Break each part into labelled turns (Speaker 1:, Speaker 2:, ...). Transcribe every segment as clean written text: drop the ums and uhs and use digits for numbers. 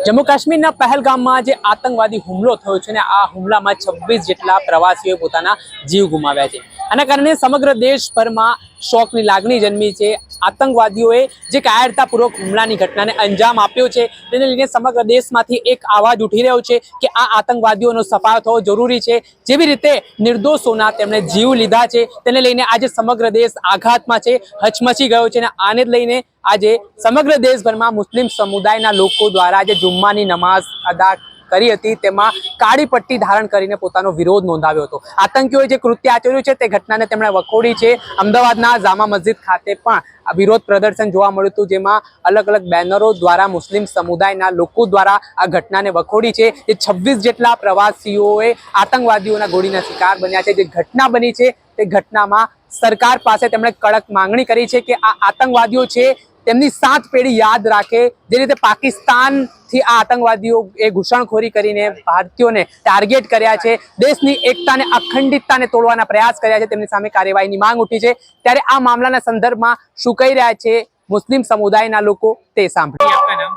Speaker 1: जम्मू काश्मीરના પહેલગામમાં જે આતંકવાદી હુમલો થયો છે ને આ હુમલામાં 26 જેટલા પ્રવાસીઓએ પોતાના જીવ ગુમાવ્યા છે। આના કારણે સમગ્ર દેશભરમાં શોકની લાગણી જન્મી છે। આતંકવાદીઓએ જે કાયરતાપૂર્વક હુમલાની ઘટનાને અંજામ આપ્યો છે તેને લઈને સમગ્ર દેશમાંથી એક અવાજ ઉઠી રહ્યો છે કે આ આતંકવાદીઓનો સફાયો થવો જરૂરી છે। જેવી રીતે નિર્દોષોના તેમણે જીવ લીધા છે તેને લઈને આજે સમગ્ર દેશ આઘાતમાં છે, હચમચી ગયો છે અને આને જ લઈને આજે સમગ્ર દેશભરમાં મુસ્લિમ સમુદાયના લોકો દ્વારા જે જુમ્માની નમાઝ અદા કરી હતી તેમાં કાળી પટ્ટી ધારણ કરીને પોતાનો વિરોધ નોંધાવ્યો હતો। આતંકીઓએ જે કૃત્ય આચર્યું છે તે ઘટનાને તેમણે વખોડી છે। અમદાવાદના જામા મસ્જિદ ખાતે પણ વિરોધ પ્રદર્શન જોવા મળ્યું હતું જેમાં અલગ અલગ બેનરો દ્વારા મુસ્લિમ સમુદાયના લોકો દ્વારા આ ઘટનાને વખોડી છે। જે 26 જેટલા પ્રવાસીઓએ આતંકવાદીઓના ગોળીના શિકાર બન્યા છે। જે ઘટના બની છે તે ઘટનામાં સરકાર પાસે તેમણે કડક માંગણી કરી છે કે આ આતંકવાદીઓ છે તેમની 7 પેઢી યાદ રાખે। જે રીતે પાકિસ્તાનથી આ આતંકવાદીઓએ ઘૂસણખોરી કરીને ભારતીયોને ટાર્ગેટ કર્યા છે, દેશની એકતાને અખંડિતતાને તોડવાના પ્રયાસ કર્યા છે, તેમની સામે કાર્યવાહીની માંગ ઉઠી છે। ત્યારે આ મામલાના સંદર્ભમાં શું કહી રહ્યા છે मुस्लिम समुदाय ना लोगों ते सांभळिए। आपका नाम?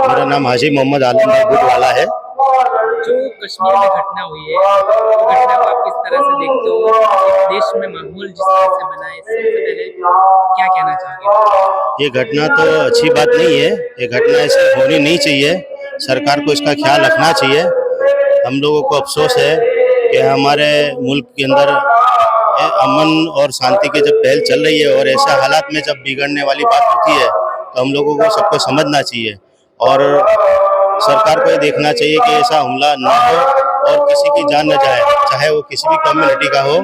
Speaker 2: मेरा नाम हाजी मोहम्मद आलम बुटवाला है।
Speaker 1: जो कश्मीर में घटना हुई है तो घटना को आप किस तरह से देखते हो? इस देश में माहौल जिस तरह से बना है सबसे पहले क्या कहना चाहोगे?
Speaker 2: ये घटना तो अच्छी बात नहीं है, ये घटना ऐसे होनी नहीं चाहिए। सरकार को इसका ख्याल रखना चाहिए। हम लोगों को अफसोस है कि हमारे मुल्क के अंदर अमन और शांति की जब पहल चल रही है और ऐसे हालात में जब बिगड़ने वाली बात होती है तो हम लोगों को सबको समझना चाहिए और सरकार को ये देखना चाहिए कि ऐसा हमला न हो और किसी की जान न जाए, चाहे वो किसी भी कम्युनिटी का हो।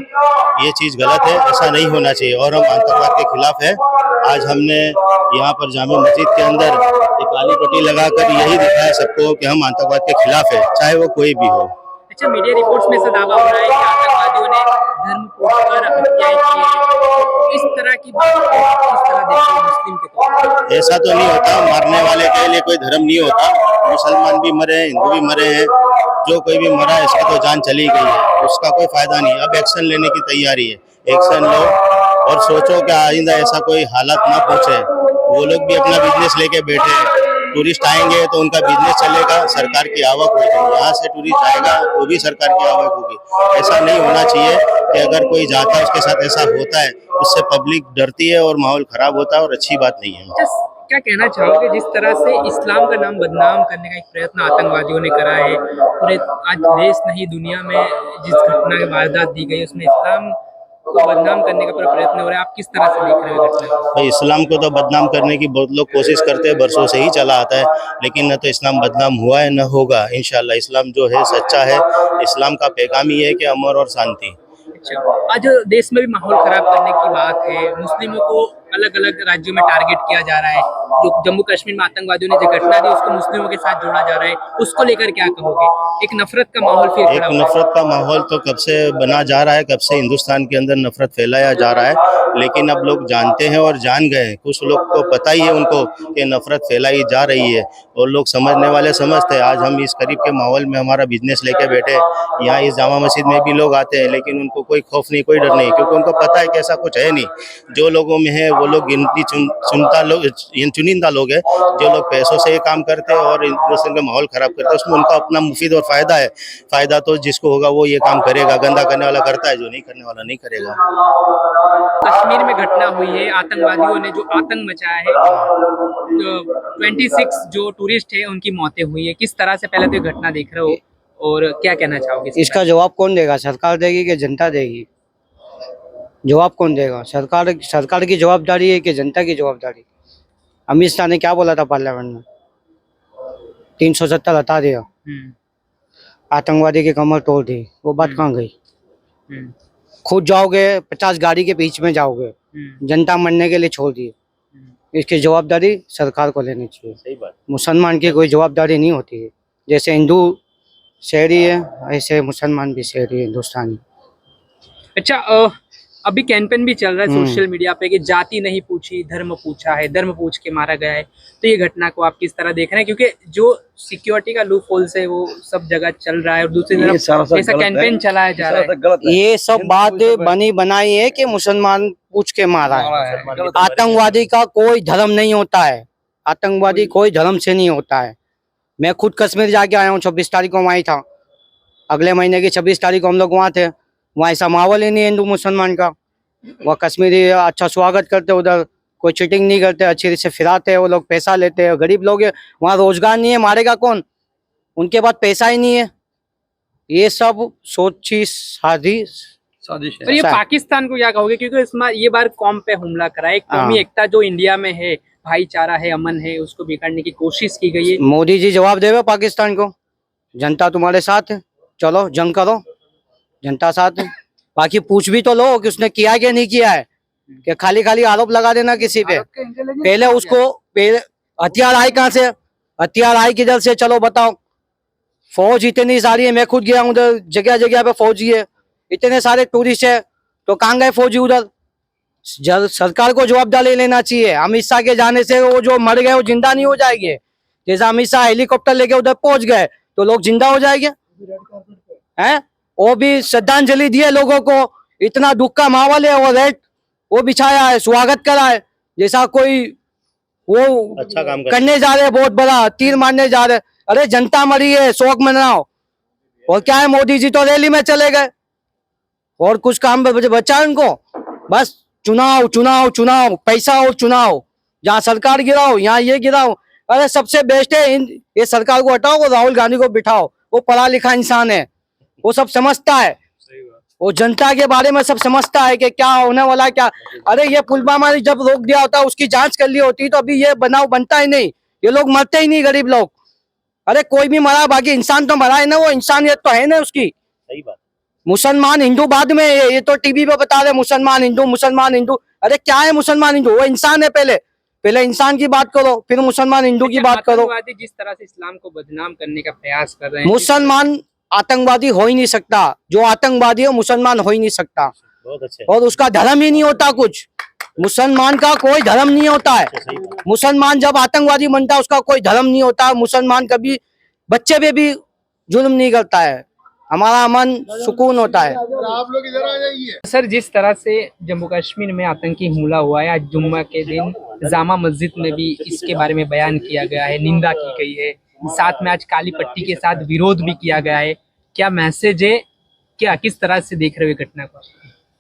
Speaker 2: ये चीज़ गलत है, ऐसा नहीं होना चाहिए और हम आतंकवाद के खिलाफ है। आज हमने यहाँ पर जामा मस्जिद के अंदर एक काली पट्टी लगाकर यही दिखाया सबको कि हम आतंकवाद के खिलाफ है, चाहे वो कोई भी हो।
Speaker 1: अच्छा, मीडिया रिपोर्ट्स में से दावा हो रहा है कि आतंकवादियों ने धर्म पूछकर हत्याएं की है। इस तरह की बात को आप किस तरह देखते हो मुस्लिम के तौर पर?
Speaker 2: ऐसा तो नहीं होता, मारने वाले के लिए कोई धर्म नहीं होता। मुसलमान भी मरे हैं, हिंदू भी मरे हैं, जो कोई भी मरा है इसकी तो जान चली गई है, उसका कोई फायदा नहीं। अब एक्शन लेने की तैयारी है, एक्शन लो और सोचो कि आइंदा ऐसा कोई हालत ना पहुंचे। वो लोग भी अपना बिजनेस लेके बैठे हैं, टूरिस्ट आएंगे तो उनका बिजनेस चलेगा, सरकार की आवक होगी। यहाँ से टूरिस्ट आएगा तो भी सरकार की आवक होगी। ऐसा नहीं होना चाहिए कि अगर कोई जाता है उसके साथ ऐसा होता है, उससे पब्लिक डरती है और माहौल खराब होता है और अच्छी बात नहीं है।
Speaker 1: क्या कहना चाहोगे जिस तरह से इस्लाम का नाम बदनाम करने का एक प्रयत्न आतंकवादियों ने करा है, पूरे आज देश नहीं दुनिया में जिस घटना की वारदात दी गई उसमें इस्लाम को बदनाम करने का पूरा प्रयत्न हो रहा है, आप किस तरह से देख रहे हो घटना?
Speaker 2: भाई इस्लाम को तो बदनाम करने की बहुत लोग कोशिश करते हैं, बरसों से ही चला आता है, लेकिन न तो इस्लाम बदनाम हुआ है न होगा। इंशाल्लाह इस्लाम जो है सच्चा है। इस्लाम का पैगाम ही है कि अमर और शांति।
Speaker 1: अच्छा, आज देश में भी माहौल खराब करने की बात है, मुस्लिमों को अलग अलग राज्यों में टारगेट किया जा रहा है। जो जम्मू कश्मीर में आतंकवादियों ने जो घटना दी उसको मुस्लिमों के साथ जोड़ा जा रहा है, उसको लेकर क्या कहोगे? एक नफरत का माहौल फिर
Speaker 2: एक नफरत का माहौल तो कब से बना जा रहा है, कब से हिंदुस्तान के अंदर नफरत फैलाया जा रहा है, लेकिन अब लोग जानते हैं और जान गए। कुछ लोग को पता ही है उनको कि नफरत फैलाई जा रही है और लोग समझने वाले समझते हैं। आज हम इस करीब के माहौल में हमारा बिजनेस लेके बैठे, यहाँ इस जामा मस्जिद में भी लोग आते हैं, लेकिन उनको कोई खौफ नहीं, कोई डर नहीं, क्योंकि उनको पता है कि ऐसा कुछ है नहीं। जो लोगों में है वो लोग गिनती चुनिंदा लोग हैं, जो लोग पैसों से ये काम करते हैं और हिंदुस्तान का माहौल खराब करते हैं। उसमें उनका अपना मुफीद और फायदा है। फायदा तो जिसको होगा वो ये काम करेगा, गंदा करने वाला करता है, जो नहीं करने वाला नहीं करेगा।
Speaker 1: कश्मीर में घटना हुई है, आतंकवादियों ने जो आतंक मचाया है, 26 जो टूरिस्ट है उनकी मौतें हुई है। किस तरह से पहले तो ये घटना देख रहे हो और क्या कहना चाहोगे?
Speaker 3: इसका जवाब कौन देगा? सरकार देगी कि जनता देगी? जवाब कौन देगा? सरकार की जवाबदारी है कि जनता की जवाबदारी? अमित शाह ने क्या बोला था पार्लियामेंट में? 370 हटा दिया, आतंकवादी की कमर तोड़ दी, वो बात कहाँ गई? खुद जाओगे 50 गाड़ी के बीच में जाओगे, जनता मरने के लिए छोड़ दी। इसकी जवाबदारी सरकार को लेनी चाहिए।
Speaker 2: सही बात।
Speaker 3: मुसलमान की कोई जवाबदारी नहीं होती है। जैसे हिंदू शहरी है ऐसे मुसलमान भी शहरी है, हिंदुस्तानी।
Speaker 1: अच्छा, अभी कैंपेन भी चल रहा है सोशल मीडिया पे कि जाति नहीं पूछी धर्म पूछा है, धर्म पूछ के मारा गया है। तो ये घटना को आप किस तरह देख रहे हैं? क्योंकि जो सिक्योरिटी का लूप होल्स है वो सब जगह चल रहा है और दूसरी तरफ ऐसा कैंपेन चलाया जा रहा है।
Speaker 3: ये सब बात बनी बनाई है कि मुसलमान पूछ के मारा है। आतंकवादी का कोई धर्म नहीं होता है, आतंकवादी कोई धर्म से नहीं होता है। मैं खुद कश्मीर जाके आया हूँ, 26 तारीख को वहीं था। अगले महीने की 26 तारीख को हम लोग वहाँ थे। वहाँ ऐसा माहौल ही नहीं है हिंदू मुसलमान का। वह कश्मीरी अच्छा स्वागत करते, उधर कोई चीटिंग नहीं करते, अच्छे से फिराते हैं, वो लोग पैसा लेते हैं। गरीब लोग है, वहाँ रोजगार नहीं है, मारेगा कौन? उनके पास पैसा ही नहीं है। ये सब सोची साधी
Speaker 4: साजिश
Speaker 1: और ये
Speaker 3: ऐसा है।
Speaker 1: पाकिस्तान को क्या कहोगे, क्योंकि इसमें ये बार कौम पे हमला करा है, कौमी
Speaker 3: हाँ।
Speaker 1: एकता जो इंडिया में है, भाईचारा है, अमन है, उसको बिगाड़ने की कोशिश की गई है।
Speaker 3: मोदी जी जवाब देवे पाकिस्तान को, जनता तुम्हारे साथ है, चलो जंग करो, जनता साथ है। बाकी पूछ भी तो लो कि उसने किया क्या नहीं किया है, कि खाली खाली आरोप लगा देना किसी पे। पहले उसको हथियार आए कहाँ से, हथियार आए किधर से, चलो बताओ। फौज इतनी सारी है, मैं खुद गया हूँ उधर, जगह जगह पे फौजी है, इतने सारे टूरिस्ट है, तो कहाँ गए फौजी उधर? सरकार को जवाबदारी लेना चाहिए। अमित शाह के जाने से वो जो मर गए वो जिंदा नहीं हो जाएंगे। जैसा अमित शाह हेलीकॉप्टर लेके उधर पहुंच गए तो लोग जिंदा हो जाएंगे हैं? वो भी श्रद्धांजलि दिए लोगों को, इतना दुख का माहौल है, वो रेड वो बिछाया है, स्वागत करा है, जैसा कोई वो
Speaker 2: अच्छा काम
Speaker 3: करने जा रहे हैं, बहुत बड़ा तीर मारने जा रहे हैं। अरे जनता मरी है, शोक मनाओ। और क्या है, मोदी जी तो रैली में चले गए, और कुछ काम बचा उनको? बस चुनाव चुनाव चुनाव, पैसा और चुनाव, जहाँ सरकार गिराओ यहाँ ये गिराओ। अरे सबसे बेस्ट है ये सरकार को हटाओ, वो राहुल गांधी को बिठाओ, वो पढ़ा लिखा इंसान है, वो सब समझता है, वो जनता के बारे में सब समझता है कि क्या होने वाला है क्या। अरे ये पुलवामा जब रोक दिया होता, उसकी जांच कर ली होती तो अभी ये बनाव बनता ही नहीं, ये लोग मरते ही नहीं, गरीब लोग। अरे कोई भी मरा, बाकी इंसान तो मरा है ना, वो इंसानियत तो है ना उसकी।
Speaker 2: सही बात।
Speaker 3: मुसलमान हिंदू बाद में, ये तो टीवी पे बता रहे मुसलमान हिंदू मुसलमान हिंदू। अरे क्या है मुसलमान हिंदू? वो इंसान है, पहले इंसान की बात करो, फिर मुसलमान हिंदू की बात करो।
Speaker 1: आतंकवादी जिस तरह से इस्लाम को बदनाम करने का प्रयास कर रहे हैं,
Speaker 3: मुसलमान आतंकवादी हो ही नहीं सकता, जो आतंकवादी है मुसलमान हो ही नहीं सकता,
Speaker 2: बहुत अच्छे।
Speaker 3: और उसका धर्म ही नहीं होता कुछ। मुसलमान का कोई धर्म नहीं होता है। मुसलमान जब आतंकवादी बनता है उसका कोई धर्म नहीं होता। मुसलमान कभी बच्चे पे भी जुल्म नहीं करता है, हमारा मन सुकून होता है।
Speaker 1: सर जिस तरह से जम्मू कश्मीर में आतंकी हमला हुआ है, आज जुम्मा के दिन जामा मस्जिद में भी इसके बारे में बयान किया गया है, निंदा की गई है, साथ में आज काली पट्टी के साथ विरोध भी किया गया है। क्या मैसेज है, क्या किस तरह से देख रहे हो घटना को?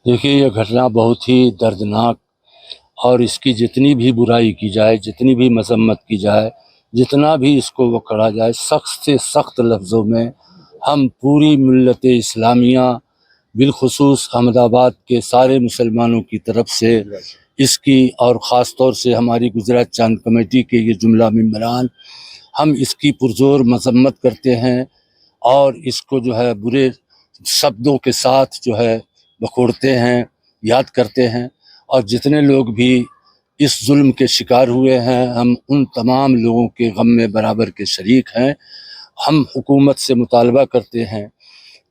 Speaker 4: देखिए, ये घटना बहुत ही दर्दनाक, और इसकी जितनी भी बुराई की जाए, जितनी भी मजम्मत की जाए, जितना भी इसको वो करा जाए, सख्त से सख्त लफ्ज़ों में हम पूरी मिल्लत इस्लामिया बिलखुसूस अहमदाबाद के सारे मुसलमानों की तरफ से इसकी, और ख़ास तौर से हमारी गुजरात चांद कमेटी के ये जुमला मेंबरान, हम इसकी पुरजोर मजम्मत करते हैं और इसको जो है बुरे शब्दों के साथ जो है बखोड़ते हैं, याद करते हैं। और जितने लोग भी इस जुल्म के शिकार हुए हैं, हम उन तमाम लोगों के गम में बराबर के शरीक हैं। हम हुकूमत से मुतालबा करते हैं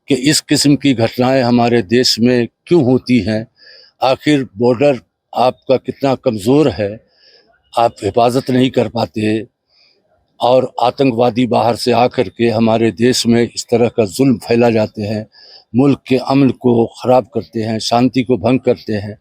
Speaker 4: कि इस किस्म की घटनाएं हमारे देश में क्यों होती हैं? आखिर बॉर्डर आपका कितना कमज़ोर है, आप हिफाजत नहीं कर पाते, और आतंकवादी बाहर से आकर के हमारे देश में इस तरह का जुल्म फैला जाते हैं, मुल्क के अमन को ख़राब करते हैं, शांति को भंग करते हैं।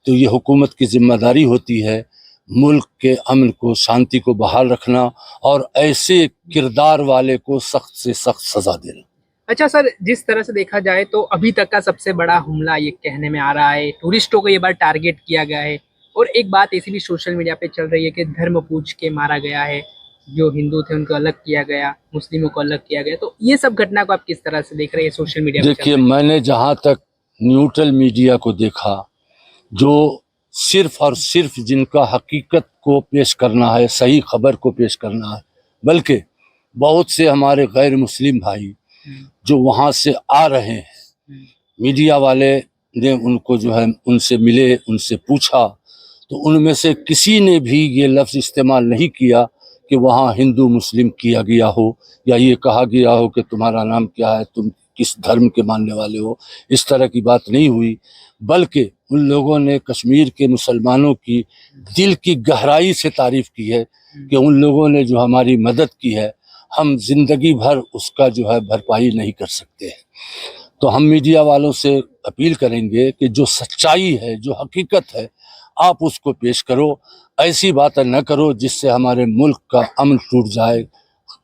Speaker 4: तो ये हुकूमत की ज़िम्मेदारी होती है मुल्क के अमन को, शांति को बहाल रखना, और ऐसे किरदार वाले को सख्त से सख्त सज़ा देना।
Speaker 1: अच्छा सर, जिस तरह से देखा जाए तो अभी तक का सबसे बड़ा हमला ये कहने में आ रहा है, टूरिस्टों को ये बार टारगेट किया गया है, और एक बात ऐसी भी सोशल मीडिया पे चल रही है कि धर्म पूछ के मारा गया है, जो हिंदू थे उनको अलग किया गया, मुस्लिमों को अलग किया गया। तो ये सब घटना को आप किस तरह से देख रहे हैं सोशल मीडिया पे?
Speaker 4: देखिए, मैंने जहाँ तक न्यूट्रल मीडिया को देखा, जो सिर्फ और सिर्फ जिनका हकीकत को पेश करना है, सही खबर को पेश करना है, बल्कि बहुत से हमारे गैर मुस्लिम भाई जो वहाँ से आ रहे हैं, मीडिया वाले ने उनको जो है उनसे मिले, उनसे पूछा, तो उनमें से किसी ने भी ये लफ्ज़ इस्तेमाल नहीं किया कि वहाँ हिंदू मुस्लिम किया गया हो, या ये कहा गया हो कि तुम्हारा नाम क्या है, तुम किस धर्म के मानने वाले हो। इस तरह की बात नहीं हुई, बल्कि उन लोगों ने कश्मीर के मुसलमानों की दिल की गहराई से तारीफ़ की है कि उन लोगों ने जो हमारी मदद की है, हम ज़िंदगी भर उसका जो है भरपाई नहीं कर सकते हैं। तो हम मीडिया वालों से अपील करेंगे कि जो सच्चाई है, जो हकीकत है, आप उसको पेश करो, ऐसी बातें न करो जिससे हमारे मुल्क का अमन टूट जाए,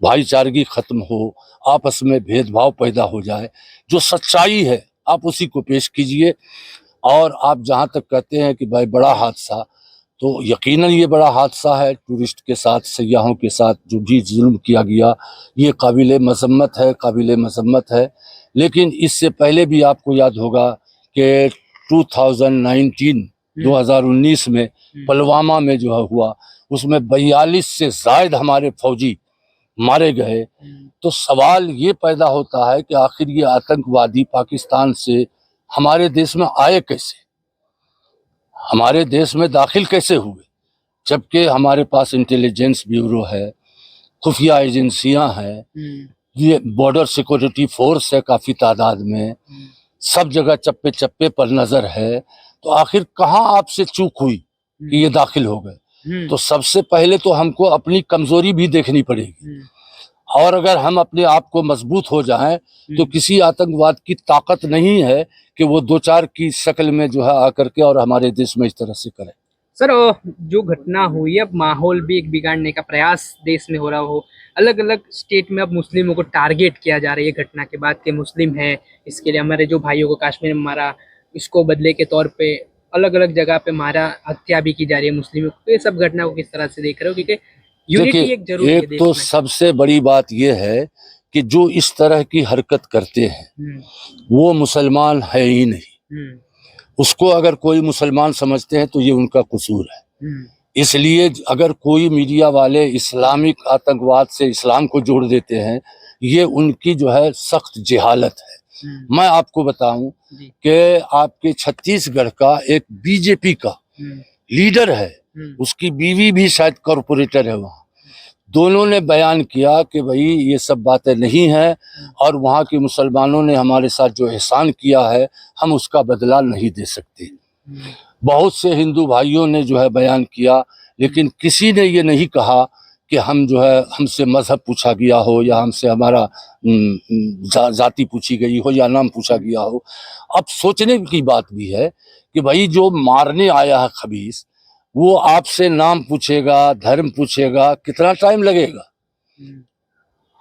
Speaker 4: भाईचारगी खत्म हो, आपस में भेदभाव पैदा हो जाए। जो सच्चाई है आप उसी को पेश कीजिए। और आप जहाँ तक कहते हैं कि भाई बड़ा हादसा, तो यकीनन ये बड़ा हादसा है। टूरिस्ट के साथ, सयाहों के साथ जो भी जुल्म किया गया, ये काबिल मजम्मत है, काबिल मजम्मत है। लेकिन इससे पहले भी आपको याद होगा कि 2019 में पुलवामा में जो हुआ, उसमें 42 से जायद हमारे फौजी मारे गए। तो सवाल ये पैदा होता है कि आखिर ये आतंकवादी पाकिस्तान से हमारे देश में आए कैसे, हमारे देश में दाखिल कैसे हुए, जबकि हमारे पास इंटेलिजेंस ब्यूरो है, खुफिया एजेंसियां हैं, ये बॉर्डर सिक्योरिटी फोर्स है काफी तादाद में, सब जगह चप्पे चप्पे पर नजर है। तो आखिर कहाँ आपसे चूक हुई कि ये दाखिल हो गए? तो सबसे पहले तो हमको अपनी कमजोरी भी देखनी पड़ेगी, और अगर हम अपने आप को मजबूत हो जाएं तो किसी आतंकवाद की ताकत नहीं है कि वो दो चार की शक्ल में जो है आकर के और हमारे देश में इस तरह से करे।
Speaker 1: सर, जो घटना हुई है, अब माहौल भी एक बिगाड़ने का प्रयास देश में हो रहा हो, अलग अलग स्टेट में अब मुस्लिमों को टारगेट किया जा रहा है ये घटना के बाद के मुस्लिम है, इसके लिए हमारे जो भाइयों को कश्मीर में मारा, इसको बदले के तौर पे अलग अलग जगह पे मारा, हत्या भी की जा रही है मुस्लिमों को। तो ये सब घटना को किस तरह से देख रहे हो? क्योंकि यूनिटी एक जरूरी है
Speaker 4: एक
Speaker 1: देश
Speaker 4: तो
Speaker 1: में।
Speaker 4: सबसे बड़ी बात यह है कि जो इस तरह की हरकत करते हैं वो मुसलमान है ही नहीं। उसको अगर कोई मुसलमान समझते हैं तो ये उनका कसूर है। इसलिए अगर कोई मीडिया वाले इस्लामिक आतंकवाद से इस्लाम को जोड़ देते हैं, ये उनकी जो है सख्त जिहालत है। मैं आपको बताऊं कि आपके छत्तीसगढ़ का एक बीजेपी का लीडर है, उसकी बीवी भी शायद कॉर्पोरेटर है वहाँ, दोनों ने बयान किया कि भाई ये सब बातें नहीं हैं और वहाँ के मुसलमानों ने हमारे साथ जो एहसान किया है हम उसका बदला नहीं दे सकते। बहुत से हिंदू भाइयों ने जो है बयान किया, लेकिन किसी ने ये नहीं कहा कि हम जो है हमसे मजहब पूछा गया हो या हमसे हमारा जाति पूछी गई हो या नाम पूछा गया हो। अब सोचने की बात भी है कि भाई जो मारने आया है खबीस, वो आपसे नाम पूछेगा, धर्म पूछेगा, कितना टाइम लगेगा?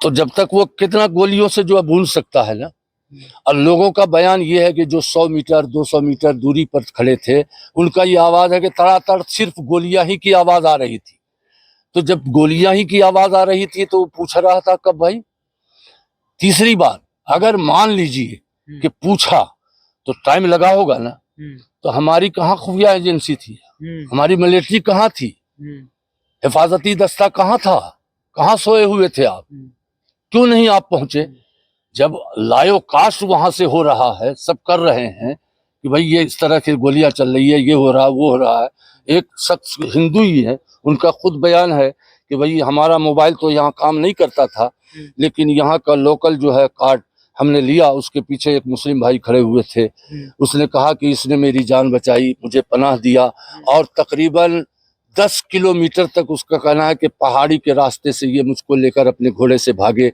Speaker 4: तो जब तक वो कितना गोलियों से जो है भून सकता है ना। और लोगों का बयान ये है कि जो 100 मीटर 200 मीटर दूरी पर खड़े थे, उनका ये आवाज है कि तड़ातड़ सिर्फ गोलियां ही की आवाज आ रही थी। तो जब गोलियां ही की आवाज आ रही थी तो पूछ रहा था कब भाई? तीसरी बात, अगर मान लीजिए कि पूछा तो टाइम लगा होगा ना, तो हमारी कहाँ खुफिया एजेंसी थी, हमारी मिलिट्री कहाँ थी, हिफाजती दस्ता कहाँ था, कहाँ सोए हुए थे आप? क्यों नहीं आप पहुंचे? जब लायो कास्ट वहां से हो रहा है, सब कर रहे हैं कि भाई ये इस तरह की गोलियां चल रही है, ये हो रहा है, वो हो रहा है। एक शख्स हिंदू ही है, उनका खुद बयान है कि भाई हमारा मोबाइल तो यहाँ काम नहीं करता था, लेकिन यहाँ का लोकल जो है कार्ड हमने लिया। उसके पीछे एक मुस्लिम भाई खड़े हुए थे, उसने कहा कि इसने मेरी जान बचाई, मुझे पनाह दिया। और तकरीबन 10 किलोमीटर तक उसका कहना है कि पहाड़ी के रास्ते से ये मुझको लेकर अपने घोड़े से भागे।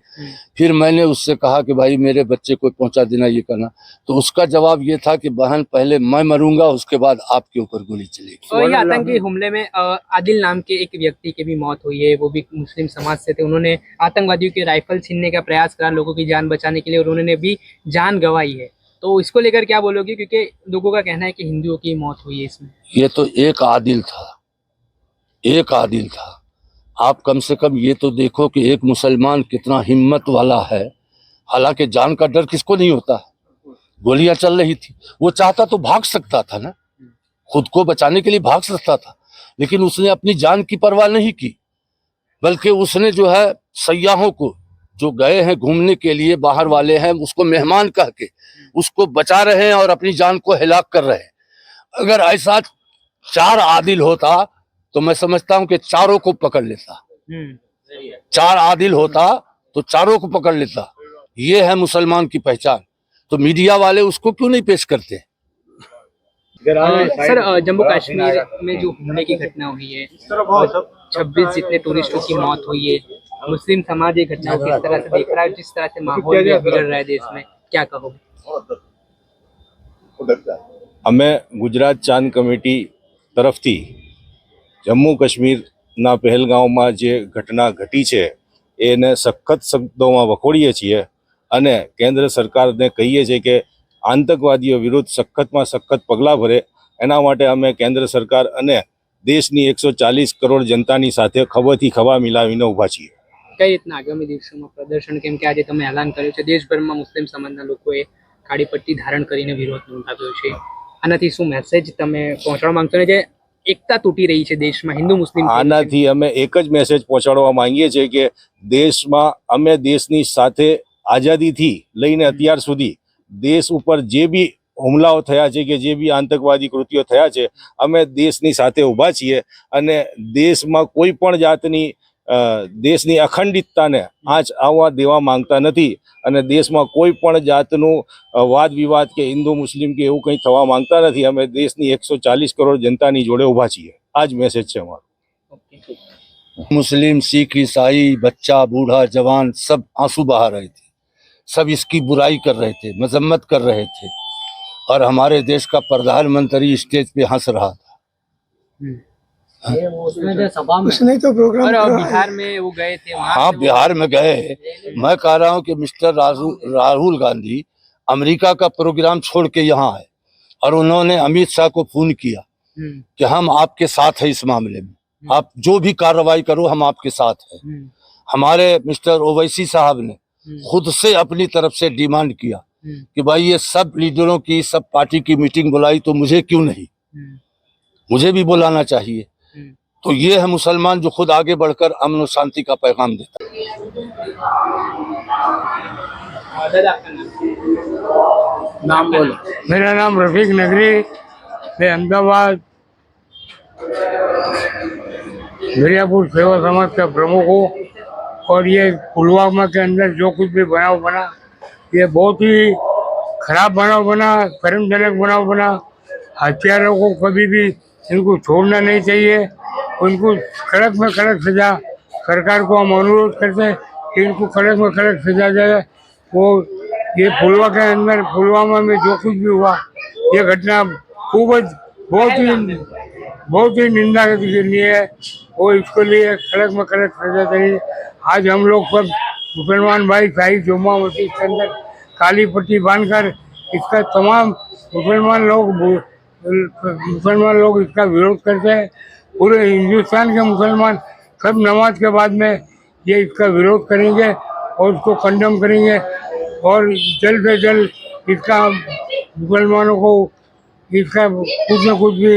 Speaker 4: फिर मैंने उससे कहा कि भाई मेरे बच्चे को पहुंचा देना, ये करना। तो उसका जवाब ये था कि बहन पहले मैं मरूंगा, उसके बाद आपके ऊपर गोली चलेगी।
Speaker 1: और ये आतंकी हमले में आदिल नाम के एक व्यक्ति की भी मौत हुई है, वो भी मुस्लिम समाज से थे। उन्होंने आतंकवादियों के राइफल छीनने का प्रयास करा लोगों की जान बचाने के लिए, और उन्होंने भी जान गंवाई है। तो इसको लेकर क्या बोलोगे? क्योंकि लोगों का कहना है कि हिंदुओं की मौत हुई है इसमें।
Speaker 4: ये तो एक आदिल था, एक आदिल था। आप कम से कम ये तो देखो कि एक मुसलमान कितना हिम्मत वाला है। हालांकि जान का डर किसको नहीं होता है, गोलियां चल रही थी, वो चाहता तो भाग सकता था ना, खुद को बचाने के लिए भाग सकता था, लेकिन उसने अपनी जान की परवाह नहीं की, बल्कि उसने जो है सयाहों को जो गए हैं घूमने के लिए, बाहर वाले हैं, उसको मेहमान कह के उसको बचा रहे हैं और अपनी जान को हिलाक कर रहे हैं। अगर ऐसा 4 आदिल होता तो मैं समझता हूं कि चारों को पकड़ लेता। 4 आदिल होता तो चारों को पकड़ लेता। ये है मुसलमान की पहचान। तो मीडिया वाले उसको क्यों नहीं पेश करते?
Speaker 1: सर, जम्मू कश्मीर में जो हमले की घटना हुई है, 26 जितने टूरिस्टों की मौत हुई है, मुस्लिम समाज ये घटना को किस तरह से देख रहा है, जिस तरह से माहौल बिगड़ रहा है देश में, क्या कहोगे?
Speaker 5: અમે ગુજરાત ચાંદ કમિટી તરફથી જમ્મુ કાશ્મીરના પહેલગાંવમાં જે ઘટના ઘટી છે એને સખત શબ્દોમાં વખોડીએ છીએ અને કેન્દ્ર સરકારને કહીએ છીએ કે આતંકવાદીઓ વિરુદ્ધ સખતમાં સખત પગલાં ભરે. એના માટે અમે કેન્દ્ર સરકાર અને દેશની 140 કરોડ જનતાની સાથે ખભાથી ખભા મિલાવીને ઊભા છીએ.
Speaker 1: કઈ રીતના આગામી દિવસોમાં પ્રદર્શન, કેમ કે આજે તમે એલાન કર્યું છે દેશભરમાં મુસ્લિમ સમાજના લોકોએ કાળી પટ્ટી ધારણ કરીને વિરોધ નોંધાવ્યો છે, આનાથી શું મેસેજ તમે પહોંચાડવા માંગશો ને જે એકતા તૂટી રહી છે દેશમાં હિન્દુ મુસ્લિમ?
Speaker 5: આનાથી અમે એક જ મેસેજ પહોંચાડવા માંગીએ છીએ કે દેશમાં અમે દેશની સાથે આઝાદીથી લઈને અત્યાર સુધી દેશ ઉપર જે બી હુમલાઓ થયા છે કે જે બી આતંકવાદી કૃત્યો થયા છે, અમે દેશની સાથે ઊભા છીએ અને દેશમાં કોઈ પણ જાતની દેશની અખંડિતતાને આંચ આવવા દેવા માંગતા નથી અને દેશમાં કોઈ પણ જાતનું વાદ વિવાદ કે હિન્દુ મુસ્લિમ કે એવું કંઈ થવા માંગતા નથી. અમે દેશની 140 કરોડ જનતાની જોડે ઊભા છીએ. આ જ મેસેજ છે અમારો.
Speaker 4: मुस्लिम, सिख, ईसाई, बच्चा, बूढ़ा, जवान सब आंसू बहा रहे थे, सब इसकी बुराई कर रहे थे, मजम्मत कर रहे थे और हमारे देश का प्रधानमंत्री स्टेज पे हंस रहा था।
Speaker 1: उसने तो प्रोग्राम बिहार में वो गए थे,
Speaker 4: हाँ बिहार में गए। मैं कह रहा हूँ कि मिस्टर राहुल गांधी अमेरिका का प्रोग्राम छोड़ के यहाँ आए और उन्होंने अमित शाह को फोन किया कि हम आपके साथ हैं इस मामले में, आप जो भी कार्रवाई करो हम आपके साथ हैं। हमारे मिस्टर ओवैसी साहब ने खुद से अपनी तरफ से डिमांड किया कि भाई ये सब लीडरों की, सब पार्टी की मीटिंग बुलाई तो मुझे क्यों नहीं, मुझे भी बुलाना चाहिए। तो ये है मुसलमान जो खुद आगे बढ़कर अमन और शांति का पैगाम देता है।
Speaker 1: नाम बोलो।
Speaker 6: मेरा नाम रफीक नगरी, मैं अहमदाबाद दरियापुर सेवा समाज का प्रमुख हूँ। और ये पुलवामा के अंदर जो कुछ भी बनाव बना, ये बहुत ही खराब बनाव बना, शर्मजनक बनाव बना। हत्यारों को कभी भी इनको छोड़ना नहीं चाहिए, उनको कड़क में कड़क सजा, सरकार को हम अनुरोध करते हैं कि इनको कड़क में कड़क सजा जाए। वो ये पुलवामा में जो कुछ भी हुआ, ये घटना बहुत ही निंदा के लिए है और इसके लिए कड़क में कड़क सजा चाहिए। आज हम लोग सब मुसलमान भाई शाही जुम्मा मस्जिद के अंदर काली पट्टी बांधकर इसका तमाम मुसलमान लोग इसका विरोध करते हैं। पूरे हिंदुस्तान के मुसलमान सब नमाज के बाद में ये इसका विरोध करेंगे और इसको कंडम करेंगे और जल्द से जल्द इसका मुसलमानों को इसका कुछ न कुछ भी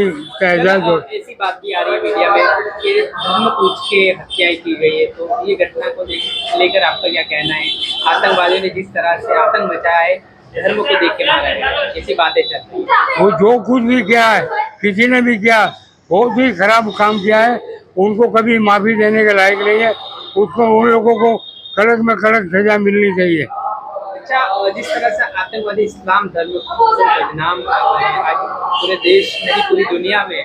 Speaker 6: एजाज हो।
Speaker 1: ऐसी बात भी आ रही है मीडिया में कि धर्म पूछ के हत्याएं की गई है, तो ये घटना को लेकर आपका क्या कहना है? आतंकवादियों ने जिस तरह से आतंक मचाया है, धर्म को देख के मारा है, ऐसी बातें चल रही है।
Speaker 6: वो जो कुछ भी किया है, किसी ने भी किया, बहुत ही खराब काम किया है। उनको कभी माफी देने के लायक नहीं है। उसको उन लोगों को कड़क में कड़क सजा मिलनी चाहिए।
Speaker 1: अच्छा, जिस तरह से आतंकवादी इस्लाम धर्म को बदनाम कर रहे हैं, आज पूरे देश नहीं पूरी दुनिया में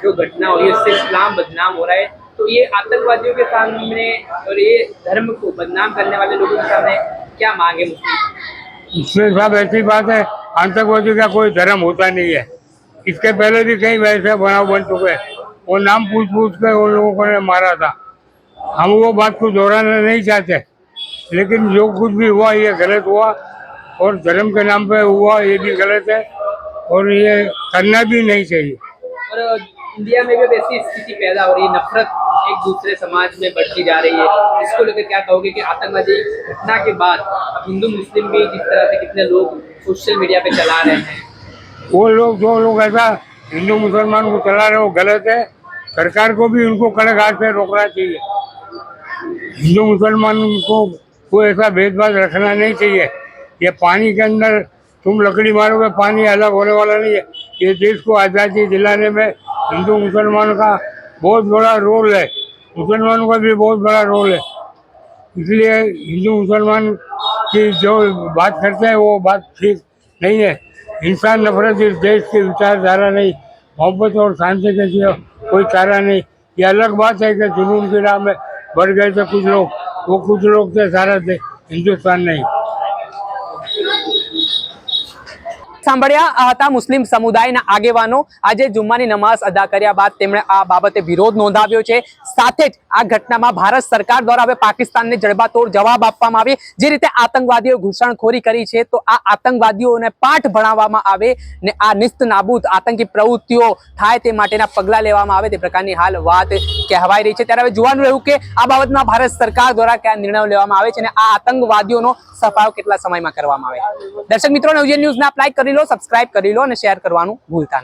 Speaker 1: जो घटना हो रही है उससे इस्लाम बदनाम हो रहा है, तो ये आतंकवादियों के सामने और ये धर्म को बदनाम करने वाले लोगों के सामने क्या मांगे मुस्लिम?
Speaker 6: इसमें साहब ऐसी बात है, आतंकवादी का कोई धर्म होता नहीं है। इसके पहले भी कई वैसे बनाव बन चुके हैं, वो नाम पूछ कर उन लोगों ने मारा था। हम वो बात को दोहराना नहीं चाहते, लेकिन जो कुछ भी हुआ ये गलत हुआ और धर्म के नाम पे हुआ ये भी गलत है और ये करना भी नहीं चाहिए।
Speaker 1: और इंडिया में भी वैसी स्थिति पैदा हो रही है, नफरत एक दूसरे समाज में बढ़ती जा रही है, इसको लेकर क्या कहोगे कि आतंकवादी घटना के बाद अब हिंदू मुस्लिम भी जिस तरह से कितने लोग सोशल मीडिया पे चला रहे हैं,
Speaker 6: वो लोग जो लोग ऐसा हिंदू मुसलमान को चला रहे वो गलत है। सरकार को भी उनको कड़क हाथ से रोकना चाहिए। हिंदू मुसलमान को कोई ऐसा भेदभाव रखना नहीं चाहिए। ये पानी के अंदर तुम लकड़ी मारोगे, पानी अलग होने वाला नहीं है। ये देश को आज़ादी दिलाने में हिंदू मुसलमान का बहुत बड़ा रोल है, मुसलमानों का भी बहुत बड़ा रोल है। इसलिए हिंदू मुसलमान की जो बात करते हैं वो बात ठीक नहीं है। इंसान नफरत इस देश की विचारधारा नहीं, मोहब्बत और शांति के लिए कोई चारा नहीं। ये अलग बात है कि जुनून की राह में बढ़ गए थे कुछ लोग, वो कुछ लोग थे, सारा हिंदुस्तान नहीं।
Speaker 1: સાંભળ્યા આ હતા મુસ્લિમ સમુદાયના આગેવાનો આજે જુમ્માની નમાઝ અદા કર્યા બાદ તેમણે આ બાબતે વિરોધ નોંધાવ્યો છે સાથે જ આ ઘટનામાં ભારત સરકાર દ્વારા હવે પાકિસ્તાનને જડબાતોડ જવાબ આપવામાં આવે જે રીતે આતંકવાદીઓ ઘૂસણખોરી કરી છે તો આ આતંકવાદીઓને પાઠ ભણાવવામાં આવે ને આ નિસ્ત નાબૂદ આતંકી પ્રવૃત્તિઓ થાય તે માટેના પગલાં લેવામાં આવે તે પ્રકારની હાલ વાત કહેવાઈ રહી છે ત્યારે હવે જોવાનું રહ્યું કે આ બાબતમાં ભારત સરકાર દ્વારા કયા નિર્ણયો લેવામાં આવે છે અને આ આતંકવાદીઓનો સફાયો કેટલા સમયમાં કરવામાં આવે દર્શક મિત્રો નવજીવન ન્યૂઝને આપ લાઈક કરી લો સબસ્ક્રાઇબ કરી લો અને શેર કરવાનું ભૂલતા નહીં।